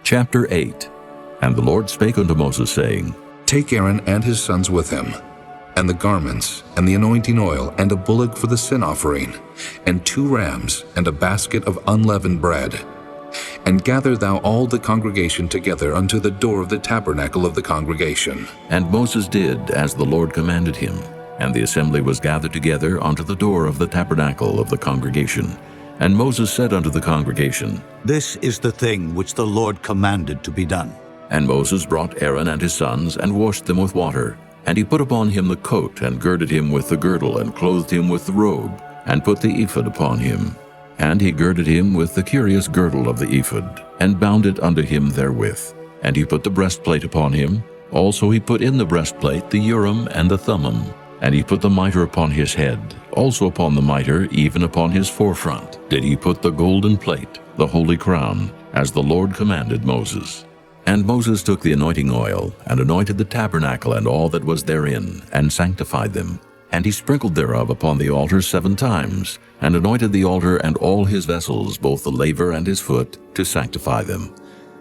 Chapter 8. And the Lord spake unto Moses, saying, Take Aaron and his sons with him, and the garments, and the anointing oil, and a bullock for the sin offering, and 2 rams, and a basket of unleavened bread. And gather thou all the congregation together unto the door of the tabernacle of the congregation. And Moses did as the Lord commanded him. And the assembly was gathered together unto the door of the tabernacle of the congregation. And Moses said unto the congregation, This is the thing which the Lord commanded to be done. And Moses brought Aaron and his sons, and washed them with water. And he put upon him the coat, and girded him with the girdle, and clothed him with the robe, and put the ephod upon him. And he girded him with the curious girdle of the ephod, and bound it unto him therewith. And he put the breastplate upon him. Also he put in the breastplate the Urim and the Thummim. And he put the mitre upon his head. Also upon the mitre, even upon his forefront, did he put the golden plate, the holy crown, as the Lord commanded Moses. And Moses took the anointing oil, and anointed the tabernacle and all that was therein, and sanctified them. And he sprinkled thereof upon the altar 7 times, and anointed the altar and all his vessels, both the laver and his foot, to sanctify them.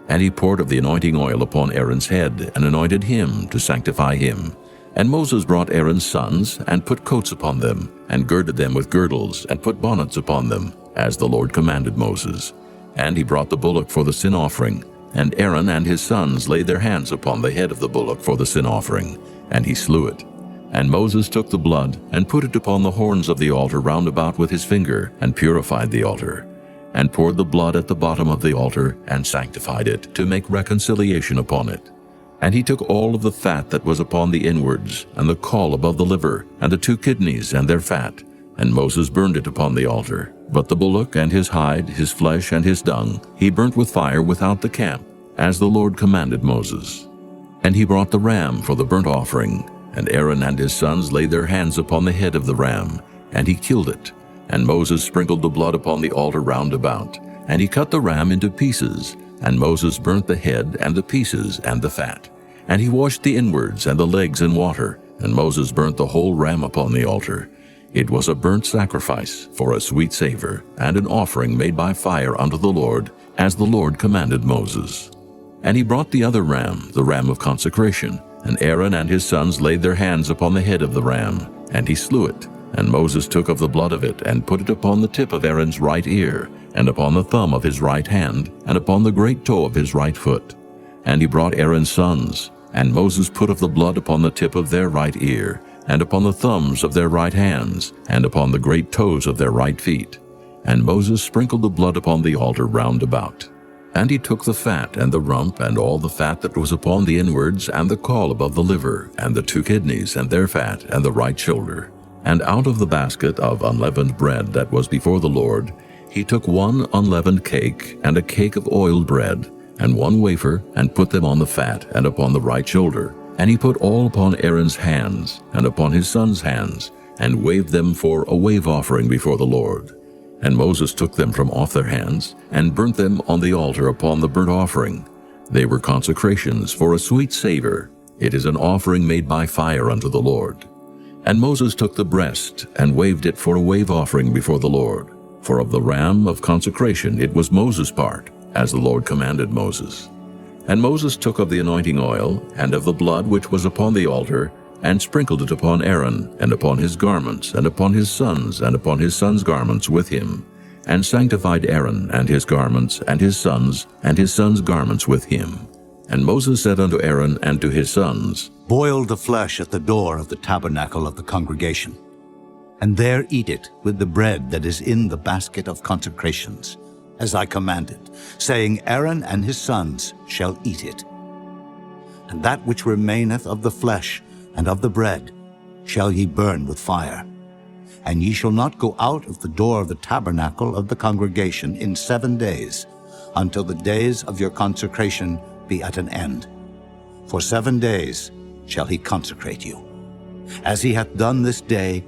And he poured of the anointing oil upon Aaron's head, and anointed him to sanctify him. And Moses brought Aaron's sons, and put coats upon them, and girded them with girdles, and put bonnets upon them, as the Lord commanded Moses. And he brought the bullock for the sin offering, and Aaron and his sons laid their hands upon the head of the bullock for the sin offering, and he slew it. And Moses took the blood, and put it upon the horns of the altar round about with his finger, and purified the altar, and poured the blood at the bottom of the altar, and sanctified it, to make reconciliation upon it. And he took all of the fat that was upon the inwards, and the caul above the liver, and the 2 kidneys and their fat, and Moses burned it upon the altar. But the bullock and his hide, his flesh and his dung, he burnt with fire without the camp, as the Lord commanded Moses. And he brought the ram for the burnt offering, and Aaron and his sons laid their hands upon the head of the ram, and he killed it. And Moses sprinkled the blood upon the altar round about, and he cut the ram into pieces, and Moses burnt the head and the pieces and the fat. And he washed the inwards and the legs in water, and Moses burnt the whole ram upon the altar. It was a burnt sacrifice for a sweet savor, and an offering made by fire unto the Lord, as the Lord commanded Moses. And he brought the other ram, the ram of consecration, and Aaron and his sons laid their hands upon the head of the ram, and he slew it. And Moses took of the blood of it, and put it upon the tip of Aaron's right ear, and upon the thumb of his right hand, and upon the great toe of his right foot. And he brought Aaron's sons, and Moses put of the blood upon the tip of their right ear, and upon the thumbs of their right hands, and upon the great toes of their right feet. And Moses sprinkled the blood upon the altar round about. And he took the fat, and the rump, and all the fat that was upon the inwards, and the caul above the liver, and the 2 kidneys, and their fat, and the right shoulder. And out of the basket of unleavened bread that was before the Lord, he took 1 unleavened cake, and a cake of oiled bread, and 1 wafer, and put them on the fat, and upon the right shoulder. And he put all upon Aaron's hands, and upon his sons' hands, and waved them for a wave offering before the Lord. And Moses took them from off their hands, and burnt them on the altar upon the burnt offering. They were consecrations for a sweet savor. It is an offering made by fire unto the Lord. And Moses took the breast, and waved it for a wave offering before the Lord. For of the ram of consecration it was Moses' part, as the Lord commanded Moses. And Moses took of the anointing oil, and of the blood which was upon the altar, and sprinkled it upon Aaron, and upon his garments, and upon his sons garments with him, and sanctified Aaron and his garments, and his sons garments with him. And Moses said unto Aaron and to his sons, Boil the flesh at the door of the tabernacle of the congregation, and there eat it with the bread that is in the basket of consecrations, as I commanded, saying, Aaron and his sons shall eat it. And that which remaineth of the flesh and of the bread shall ye burn with fire. And ye shall not go out of the door of the tabernacle of the congregation in 7 days, until the days of your consecration be at an end. For 7 days shall he consecrate you. As he hath done this day,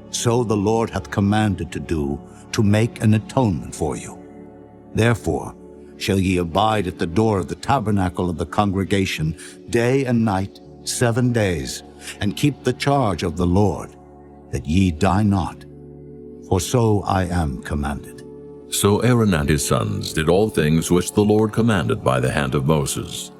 so the Lord hath commanded to do, to make an atonement for you. Therefore shall ye abide at the door of the tabernacle of the congregation day and night 7 days, and keep the charge of the Lord, that ye die not. For so I am commanded. So Aaron and his sons did all things which the Lord commanded by the hand of Moses.